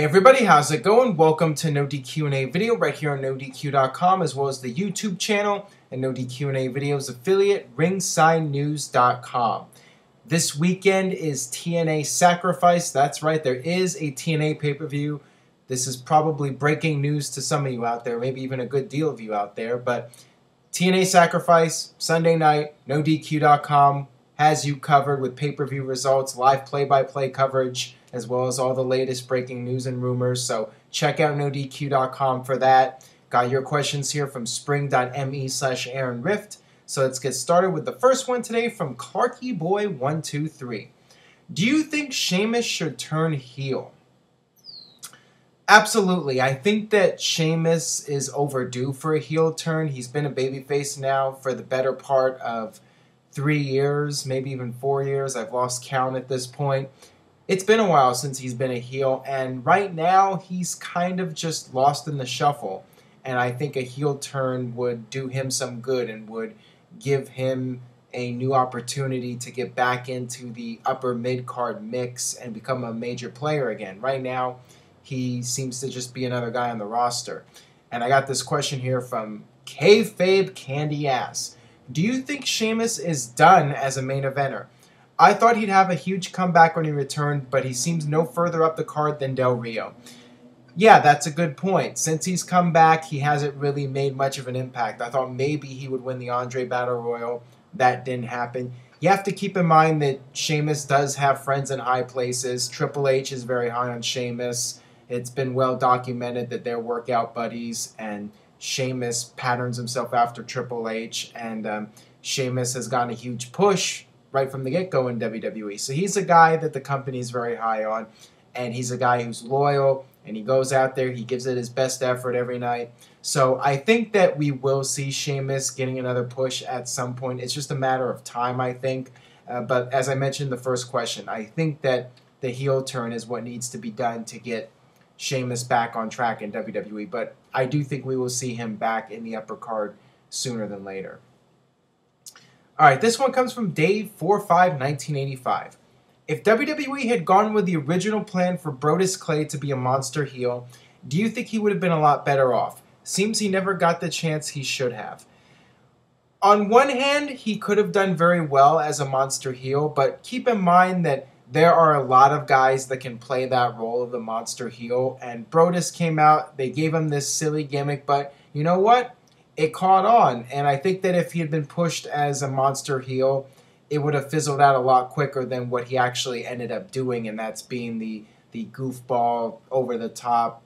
Hey everybody, how's it going? Welcome to NoDQ&A video right here on NoDQ.com, as well as the YouTube channel and NoDQ&A videos affiliate RingsideNews.com. This weekend is TNA Sacrifice. That's right, there is a TNA pay-per-view. This is probably breaking news to some of you out there, maybe even a good deal of you out there, but TNA Sacrifice, Sunday night, NoDQ.com has you covered with pay-per-view results, live play-by-play coverage, as well as all the latest breaking news and rumors. So check out NoDQ.com for that. Got your questions here from spring.me/AaronRift. So let's get started with the first one today from ClarkyBoy123. Do you think Sheamus should turn heel? Absolutely. I think that Sheamus is overdue for a heel turn. He's been a babyface now for the better part of 3 years, maybe even 4 years. I've lost count at this point. It's been a while since he's been a heel, and right now he's kind of just lost in the shuffle. And I think a heel turn would do him some good and would give him a new opportunity to get back into the upper mid-card mix and become a major player again. Right now, he seems to just be another guy on the roster. And I got this question here from Kayfabe Candy Ass. Do you think Sheamus is done as a main eventer? I thought he'd have a huge comeback when he returned, but he seems no further up the card than Del Rio. Yeah, that's a good point. Since he's come back, he hasn't really made much of an impact. I thought maybe he would win the Andre Battle Royal. That didn't happen. You have to keep in mind that Sheamus does have friends in high places. Triple H is very high on Sheamus. It's been well documented that they're workout buddies, and Sheamus patterns himself after Triple H, and Sheamus has gotten a huge push right from the get-go in WWE. So he's a guy that the company's very high on, and he's a guy who's loyal, and he goes out there, he gives it his best effort every night. So I think that we will see Sheamus getting another push at some point. It's just a matter of time, I think. But as I mentioned in the first question, I think that the heel turn is what needs to be done to get Sheamus back on track in WWE. But I do think we will see him back in the upper card sooner than later. All right, this one comes from Dave451985. If WWE had gone with the original plan for Brodus Clay to be a monster heel, do you think he would have been a lot better off? Seems he never got the chance he should have. On one hand, he could have done very well as a monster heel, but keep in mind that there are a lot of guys that can play that role of the monster heel, and Brodus came out, they gave him this silly gimmick, but you know what? It caught on, and I think that if he had been pushed as a monster heel, it would have fizzled out a lot quicker than what he actually ended up doing, and that's being the goofball, over-the-top,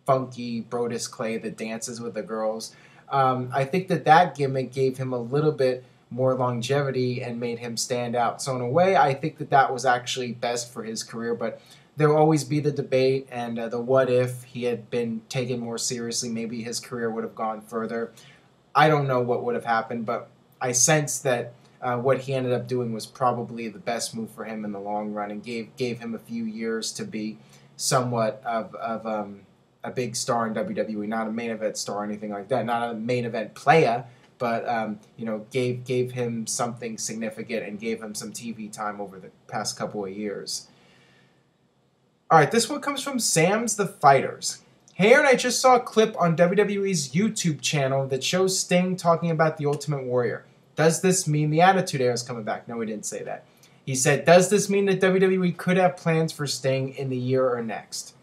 funky Brodus Clay that dances with the girls. I think that gimmick gave him a little bit more longevity and made him stand out. So in a way, I think that was actually best for his career, but there will always be the debate and the what if he had been taken more seriously, maybe his career would have gone further. I don't know what would have happened, but I sense that what he ended up doing was probably the best move for him in the long run, and gave him a few years to be somewhat of a big star in WWE, not a main event star or anything like that, not a main event player, but gave him something significant and gave him some TV time over the past couple of years. All right, this one comes from Sam's the Fighters. Hey Aaron, I just saw a clip on WWE's YouTube channel that shows Sting talking about the Ultimate Warrior. Does this mean the Attitude Era is coming back? No, he didn't say that. He said, does this mean that WWE could have plans for Sting in the year or next?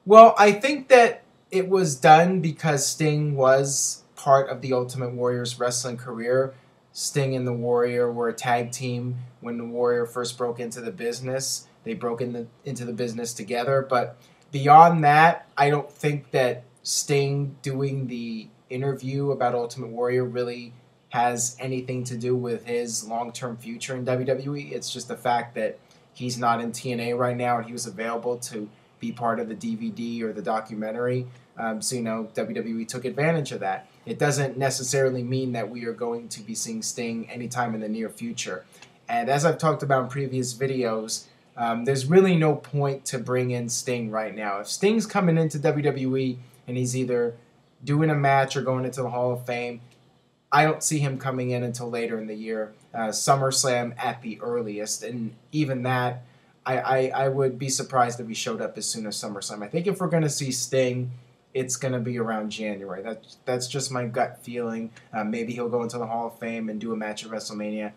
Well, I think that it was done because Sting was part of the Ultimate Warrior's wrestling career. Sting and the Warrior were a tag team when the Warrior first broke into the business. They broke into the business together, but beyond that, I don't think that Sting doing the interview about Ultimate Warrior really has anything to do with his long-term future in WWE. It's just the fact that he's not in TNA right now and he was available to be part of the DVD or the documentary. So, WWE took advantage of that. It doesn't necessarily mean that we are going to be seeing Sting anytime in the near future. And as I've talked about in previous videos, there's really no point to bring in Sting right now. If Sting's coming into WWE and he's either doing a match or going into the Hall of Fame, I don't see him coming in until later in the year. SummerSlam at the earliest, and even that, I would be surprised if he showed up as soon as SummerSlam. I think if we're going to see Sting, it's going to be around January. That's just my gut feeling. Maybe he'll go into the Hall of Fame and do a match at WrestleMania.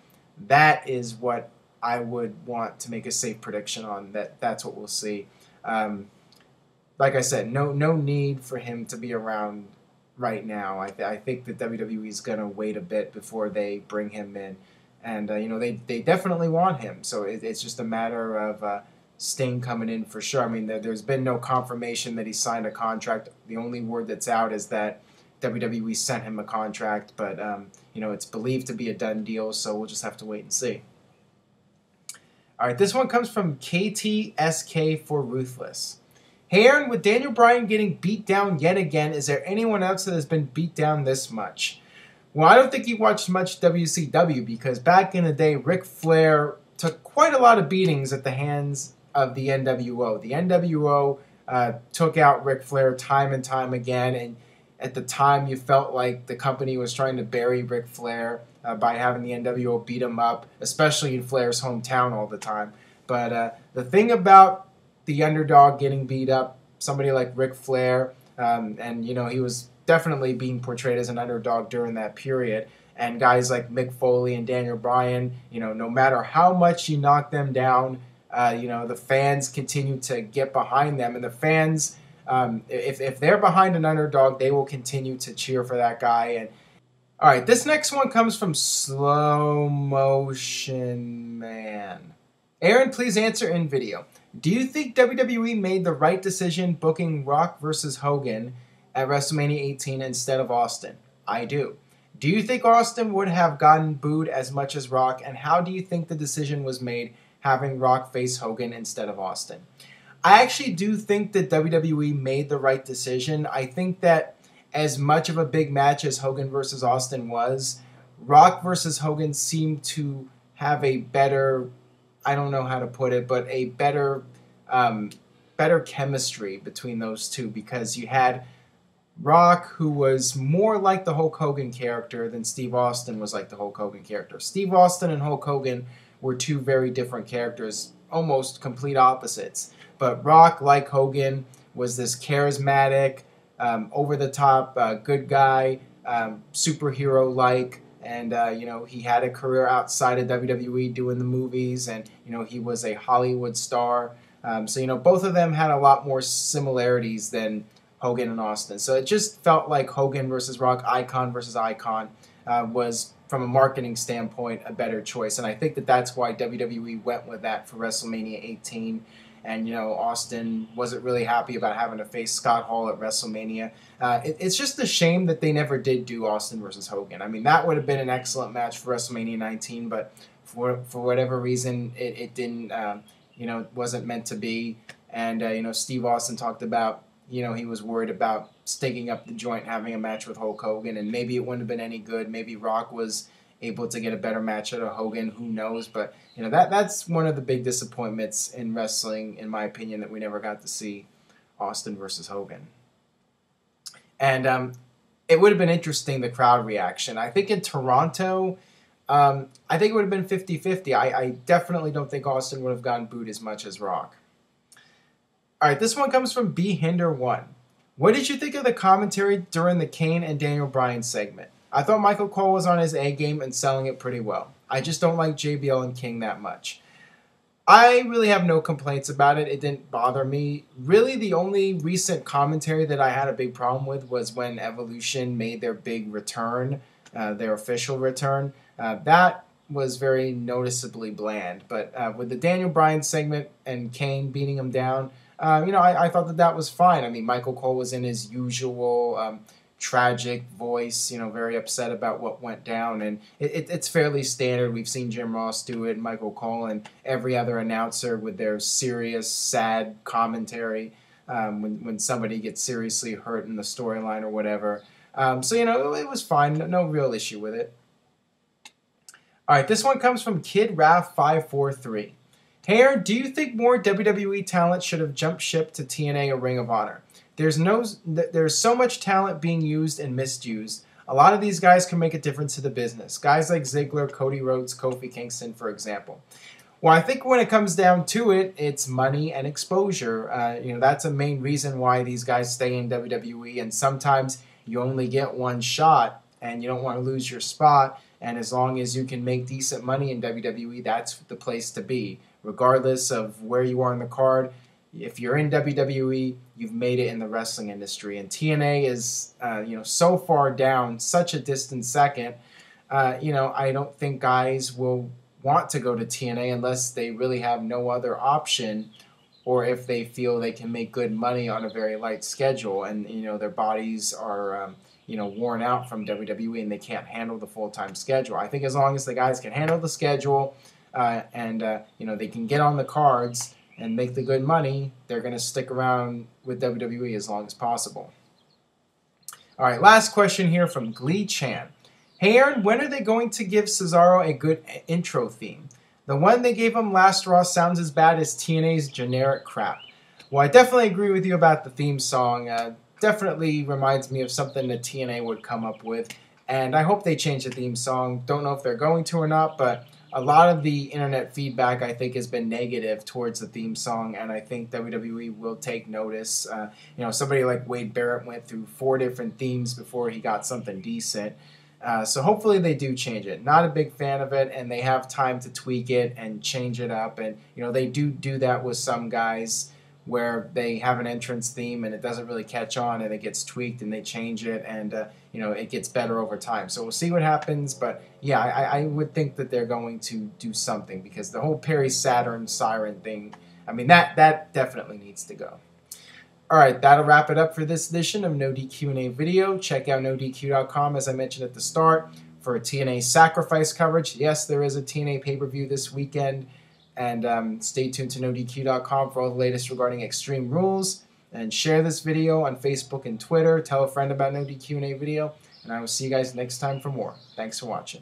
That is what I would want to make a safe prediction on. That's what we'll see. Like I said, no need for him to be around right now. I think that WWE is going to wait a bit before they bring him in. And, they definitely want him. So it's just a matter of Sting coming in for sure. I mean, there's been no confirmation that he signed a contract. The only word that's out is that WWE sent him a contract. But, it's believed to be a done deal, so we'll just have to wait and see. All right, this one comes from KTSK for Ruthless. Hey, Aaron, with Daniel Bryan getting beat down yet again, is there anyone else that has been beat down this much? Well, I don't think you watched much WCW because back in the day, Ric Flair took quite a lot of beatings at the hands of the NWO. The NWO took out Ric Flair time and time again, and at the time you felt like the company was trying to bury Ric Flair by having the NWO beat him up, especially in Flair's hometown all the time. But the thing about the underdog getting beat up, somebody like Ric Flair, and he was definitely being portrayed as an underdog during that period. And guys like Mick Foley and Daniel Bryan, no matter how much you knock them down, the fans continue to get behind them. And the fans, if they're behind an underdog, they will continue to cheer for that guy. And all right, this next one comes from Slow Motion Man. Aaron, please answer in video. Do you think WWE made the right decision booking Rock versus Hogan at WrestleMania 18 instead of Austin? I do. Do you think Austin would have gotten booed as much as Rock, and how do you think the decision was made having Rock face Hogan instead of Austin? I actually do think that WWE made the right decision. I think that as much of a big match as Hogan versus Austin was, Rock versus Hogan seemed to have a better, I don't know how to put it, but a better chemistry between those two, because you had Rock, who was more like the Hulk Hogan character than Steve Austin was like the Hulk Hogan character. Steve Austin and Hulk Hogan were two very different characters, almost complete opposites. But Rock, like Hogan, was this charismatic, over-the-top good guy, superhero-like, and he had a career outside of WWE doing the movies, and he was a Hollywood star. So both of them had a lot more similarities than Hogan and Austin. So it just felt like Hogan versus Rock, icon versus icon, was, from a marketing standpoint, a better choice. And I think that that's why WWE went with that for WrestleMania 18. And, Austin wasn't really happy about having to face Scott Hall at WrestleMania. It's just a shame that they never did do Austin versus Hogan. I mean, that would have been an excellent match for WrestleMania 19, but for whatever reason, it didn't, it wasn't meant to be. And, Steve Austin talked about, he was worried about stinking up the joint having a match with Hulk Hogan, and maybe it wouldn't have been any good. Maybe Rock was able to get a better match out of Hogan, who knows? But that's one of the big disappointments in wrestling, in my opinion, that we never got to see Austin versus Hogan. And it would have been interesting, the crowd reaction. I think in Toronto, I think it would have been 50-50. I definitely don't think Austin would have gotten booed as much as Rock. All right, this one comes from BHinder1. What did you think of the commentary during the Kane and Daniel Bryan segment? I thought Michael Cole was on his A game and selling it pretty well. I just don't like JBL and King that much. I really have no complaints about it. It didn't bother me. Really, the only recent commentary that I had a big problem with was when Evolution made their big return, their official return. That was very noticeably bland. But with the Daniel Bryan segment and Kane beating him down, I thought that was fine. I mean, Michael Cole was in his usual tragic voice, very upset about what went down, and it's fairly standard. We've seen Jim Ross do it, Michael Cole, and every other announcer with their serious, sad commentary when somebody gets seriously hurt in the storyline or whatever. So it was fine. No real issue with it. All right, this one comes from Kid Raf 543. Hey, Aaron, do you think more WWE talent should have jumped ship to TNA or Ring of Honor? There's so much talent being used and misused. A lot of these guys can make a difference to the business. Guys like Ziggler, Cody Rhodes, Kofi Kingston, for example. Well, I think when it comes down to it, it's money and exposure. That's a main reason why these guys stay in WWE. And sometimes you only get one shot, and you don't want to lose your spot. And as long as you can make decent money in WWE, that's the place to be. Regardless of where you are in the card, if you're in WWE, you've made it in the wrestling industry. And TNA is, so far down, such a distant second. I don't think guys will want to go to TNA unless they really have no other option, or if they feel they can make good money on a very light schedule, and their bodies are worn out from WWE and they can't handle the full-time schedule. I think as long as the guys can handle the schedule and they can get on the cards and make the good money, they're going to stick around with WWE as long as possible. All right, last question here from Glee Chan. Hey Aaron, when are they going to give Cesaro a good intro theme? The one they gave him last Raw sounds as bad as TNA's generic crap. Well, I definitely agree with you about the theme song. Definitely reminds me of something that TNA would come up with. And I hope they change the theme song. Don't know if they're going to or not, but a lot of the internet feedback, I think, has been negative towards the theme song, and I think WWE will take notice. Somebody like Wade Barrett went through 4 different themes before he got something decent. So hopefully they do change it. Not a big fan of it, and they have time to tweak it and change it up. And they do that with some guys where they have an entrance theme and it doesn't really catch on, and it gets tweaked and they change it, and it gets better over time. So we'll see what happens. But yeah, I would think that they're going to do something, because the whole Perry Saturn Siren thing, I mean, that definitely needs to go. All right, that'll wrap it up for this edition of No DQ&A video. Check out NoDQ.com, as I mentioned at the start, for TNA Sacrifice coverage. Yes, there is a TNA pay-per-view this weekend. And stay tuned to NoDQ.com for all the latest regarding Extreme Rules. And share this video on Facebook and Twitter. Tell a friend about NoDQ&A video. And I will see you guys next time for more. Thanks for watching.